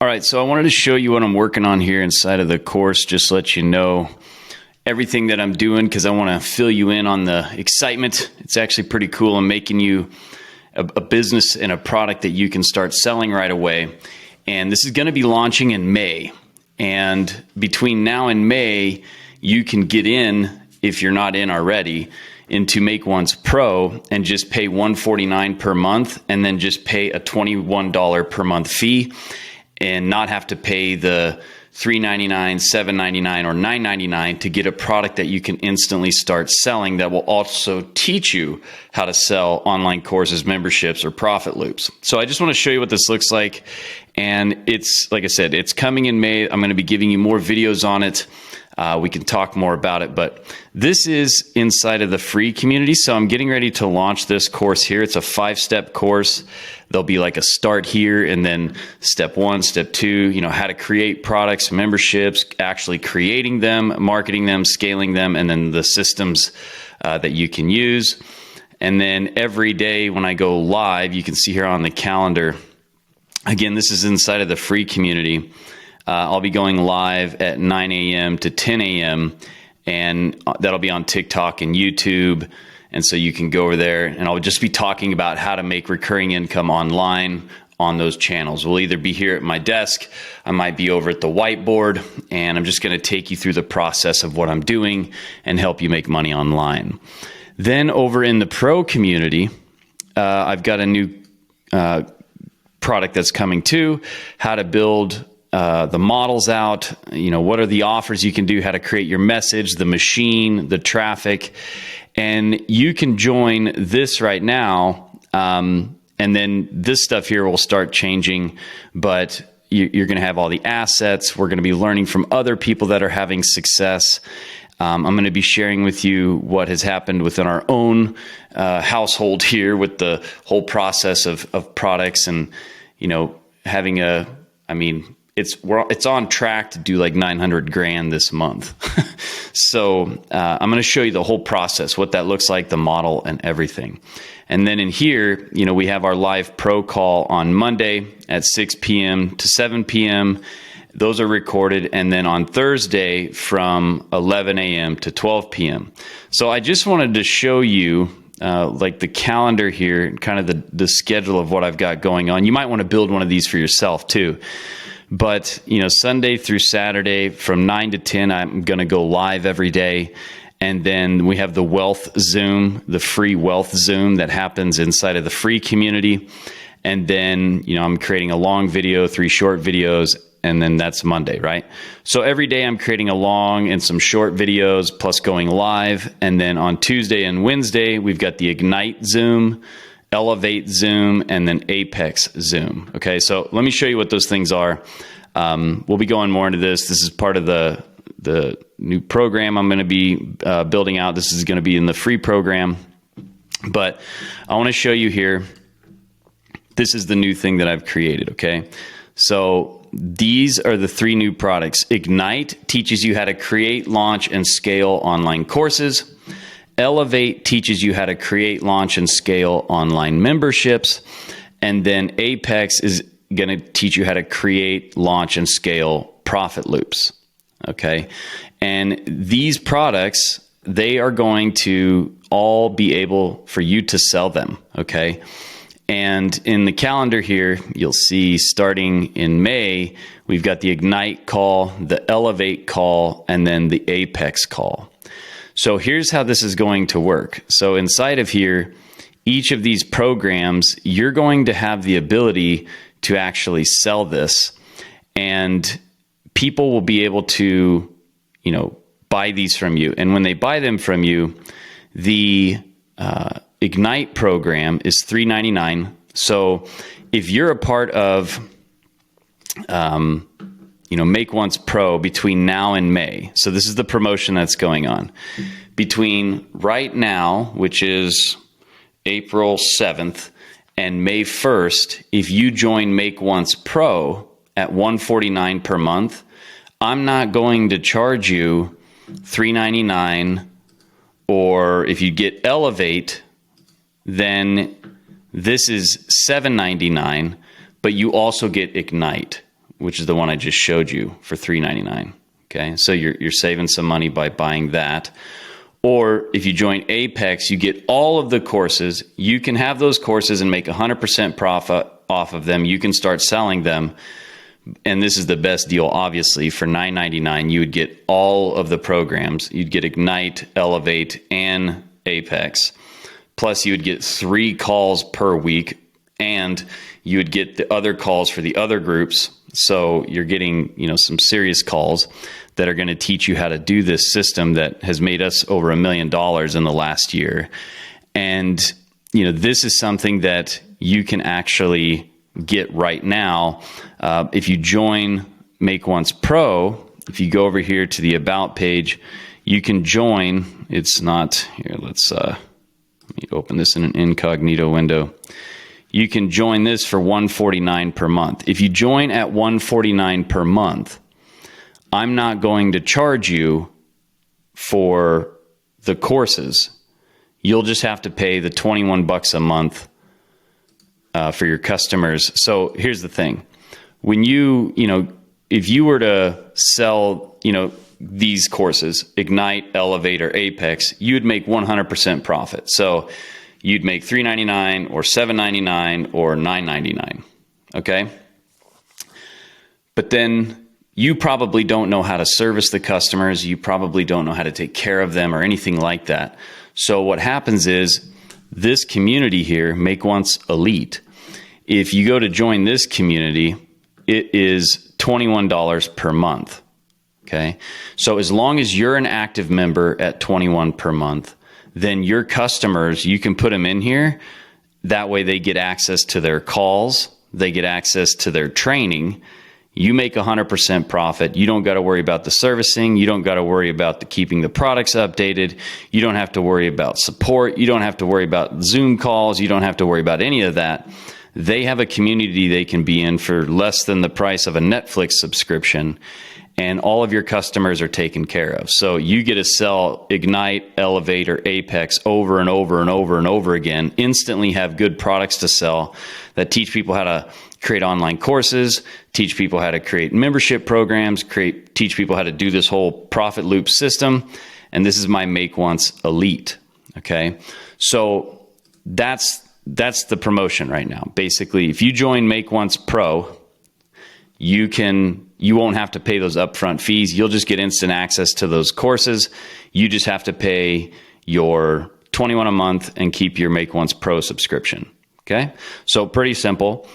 All right, so I wanted to show you what I'm working on here inside of the course, just let you know everything that I'm doing because I want to fill you in on the excitement. It's actually pretty cool. I'm making you a business and a product that you can start selling right away. And this is going to be launching in May. And between now and May, you can get in, if you're not in already, into Make Once Pro and just pay $149 per month and then just pay a $21 per month fee and not have to pay the $3.99, $7.99, or $9.99 to get a product that you can instantly start selling that will also teach you how to sell online courses, memberships, or profit loops. So I just want to show you what this looks like. And it's, like I said, it's coming in May. I'm going to be giving you more videos on it. We can talk more about it, but this is inside of the free community. So I'm getting ready to launch this course here. It's a 5-step course. There'll be like a start here and then step 1, step 2, how to create products, memberships, actually creating them, marketing them, scaling them, and then the systems that you can use. And then every day when I go live, you can see here on the calendar, again, this is inside of the free community. I'll be going live at 9 a.m. to 10 a.m. and that'll be on TikTok and YouTube. And so you can go over there and I'll just be talking about how to make recurring income online on those channels. We'll either be here at my desk, I might be over at the whiteboard, and I'm just going to take you through the process of what I'm doing and help you make money online. Then over in the pro community, I've got a new product that's coming too, how to build the models out, what are the offers you can do, how to create your message, the machine, the traffic. And you can join this right now. And then this stuff here will start changing, but you're going to have all the assets. We're going to be learning from other people that are having success. I'm going to be sharing with you what has happened within our own household here with the whole process of products and, having it's on track to do like 900 grand this month. So I'm going to show you the whole process, what that looks like, the model and everything. And then in here, we have our live pro call on Monday at 6 p.m. to 7 p.m. Those are recorded. And then on Thursday from 11 a.m. to 12 p.m. So I just wanted to show you like the calendar here, kind of the schedule of what I've got going on. You might want to build one of these for yourself too. But, Sunday through Saturday from 9 to 10, I'm going to go live every day. And then we have the wealth Zoom, the free wealth Zoom that happens inside of the free community. And then, I'm creating a long video, 3 short videos, and then that's Monday, right? So every day I'm creating a long and some short videos plus going live. And then on Tuesday and Wednesday, we've got the Ignite Zoom, Elevate Zoom, and then Apex Zoom. Okay, so let me show you what those things are. We'll be going more into this. This is part of the new program I'm going to be building out. This is going to be in the free program. But I want to show you here, this is the new thing that I've created, okay? So these are the 3 new products. Ignite teaches you how to create, launch, and scale online courses. Elevate teaches you how to create, launch, and scale online memberships. And then Apex is going to teach you how to create, launch, and scale profit loops. Okay. And these products, they are going to all be able for you to sell them. Okay. And in the calendar here, you'll see starting in May, we've got the Ignite call, the Elevate call, and then the Apex call. So here's how this is going to work. So inside of here, each of these programs, you're going to have the ability to actually sell this, and people will be able to, buy these from you. And when they buy them from you, the Ignite program is $3.99. So if you're a part of, Make Once Pro between now and May. So this is the promotion that's going on. Between right now, which is April 7th, and May 1st, if you join Make Once Pro at $149 per month, I'm not going to charge you $3.99, or if you get Elevate, then this is $7.99, but you also get Ignite, which is the one I just showed you for $3.99. Okay, so you're saving some money by buying that. Or if you join Apex, you get all of the courses. You can have those courses and make 100% profit off of them. You can start selling them. And this is the best deal, obviously. For $9.99, you would get all of the programs. You'd get Ignite, Elevate, and Apex. Plus, you would get 3 calls per week, and you would get the other calls for the other groups. So you're getting, some serious calls that are going to teach you how to do this system that has made us over $1 million in the last year. And, this is something that you can actually get right now. If you join Make Once Pro, if you go over here to the About page, you can join. It's not here. Let me open this in an incognito window. You can join this for $149 per month. If you join at $149 per month, I'm not going to charge you for the courses. You'll just have to pay the $21 a month for your customers. So here's the thing. When if you were to sell, these courses, Ignite, Elevate, or Apex, you'd make 100% profit. So you'd make $3.99 or $7.99 or $9.99. Okay. But then you probably don't know how to service the customers. You probably don't know how to take care of them or anything like that. So what happens is this community here, Make Once Elite, if you go to join this community, it is $21 per month. Okay. So as long as you're an active member at $21 per month, then your customers, you can put them in here. That way they get access to their calls. They get access to their training. You make 100% profit. You don't got to worry about the servicing. You don't got to worry about keeping the products updated. You don't have to worry about support. You don't have to worry about Zoom calls. You don't have to worry about any of that. They have a community they can be in for less than the price of a Netflix subscription, and all of your customers are taken care of. So you get to sell Ignite, Elevate, or Apex over and over and over and over again, instantly have good products to sell that teach people how to create online courses, teach people how to create membership programs, teach people how to do this whole profit loop system. And this is my Make Once Elite. Okay. So that's the promotion right now. Basically, if you join Make Once Pro, you won't have to pay those upfront fees. You'll just get instant access to those courses. You just have to pay your $21 a month and keep your Make Once Pro subscription. Okay. So pretty simple.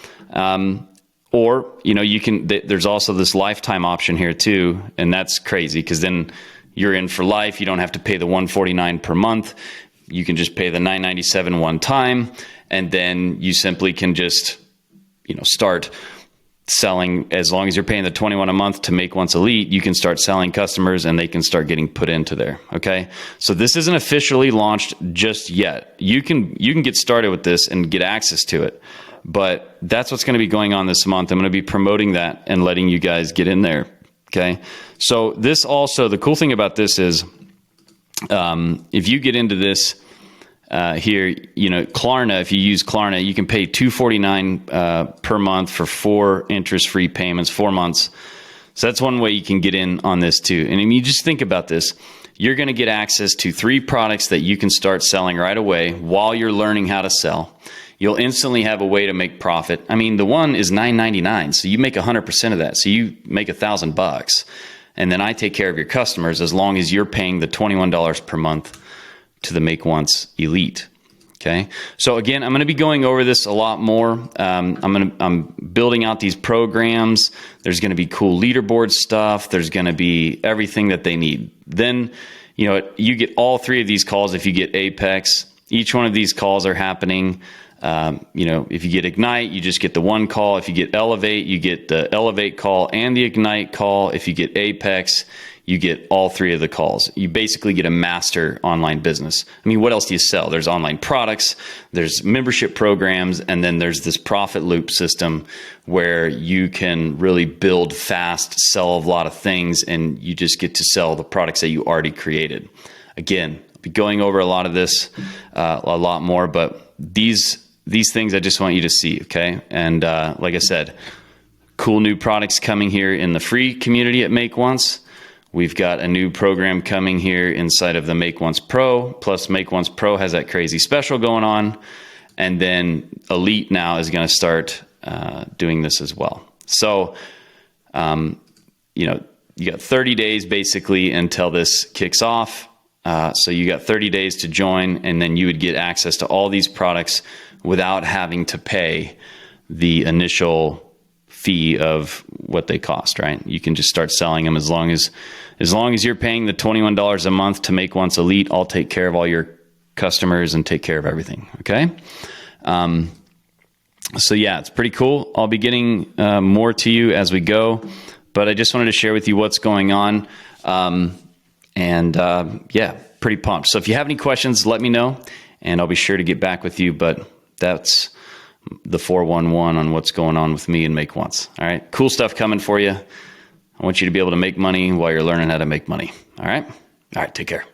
Or, there's also this lifetime option here too. And that's crazy because then you're in for life. You don't have to pay the $149 per month. You can just pay the $9.97 one time. And then you simply can just, start selling. As long as you're paying the $21 a month to Make Once Elite, you can start selling customers and they can start getting put into there. Okay. So this isn't officially launched just yet. You can get started with this and get access to it, but that's what's going to be going on this month. I'm going to be promoting that and letting you guys get in there. Okay. So this also, the cool thing about this is, if you get into this, here, Klarna, if you use Klarna, you can pay $249 per month for 4 interest-free payments, 4 months. So that's one way you can get in on this too. And you just think about this. You're going to get access to 3 products that you can start selling right away while you're learning how to sell. You'll instantly have a way to make profit. I mean, the one is $9.99, so you make 100% of that. So you make $1,000, and then I take care of your customers as long as you're paying the $21 per month to the Make Once Elite. Okay. So again, I'm going to be going over this a lot more. I'm building out these programs. There's going to be cool leaderboard stuff. There's going to be everything that they need. Then, you get all 3 of these calls. If you get Apex, each one of these calls are happening. If you get Ignite, you just get the 1 call. If you get Elevate, you get the Elevate call and the Ignite call. If you get Apex, you get all 3 of the calls. You basically get a master online business. I mean, what else do you sell? There's online products, there's membership programs, and then there's this profit loop system where you can really build fast, sell a lot of things, and you just get to sell the products that you already created. Again, I'll be going over a lot of this, a lot more, but these things I just want you to see, okay? And like I said, cool new products coming here in the free community at Make Once. We've got a new program coming here inside of the Make Once Pro, plus Make Once Pro has that crazy special going on. And then Elite now is going to start doing this as well. So, you got 30 days basically until this kicks off. So you got 30 days to join, and then you would get access to all these products without having to pay the initial fee of what they cost, right? You can just start selling them as long as you're paying the $21 a month to Make Once Elite. I'll take care of all your customers and take care of everything. Okay. So yeah, it's pretty cool. I'll be getting more to you as we go, but I just wanted to share with you what's going on. Yeah, pretty pumped. So if you have any questions, let me know and I'll be sure to get back with you. But that's the 411 on what's going on with me and Make Once. All right. Cool stuff coming for you. I want you to be able to make money while you're learning how to make money. All right. All right. Take care.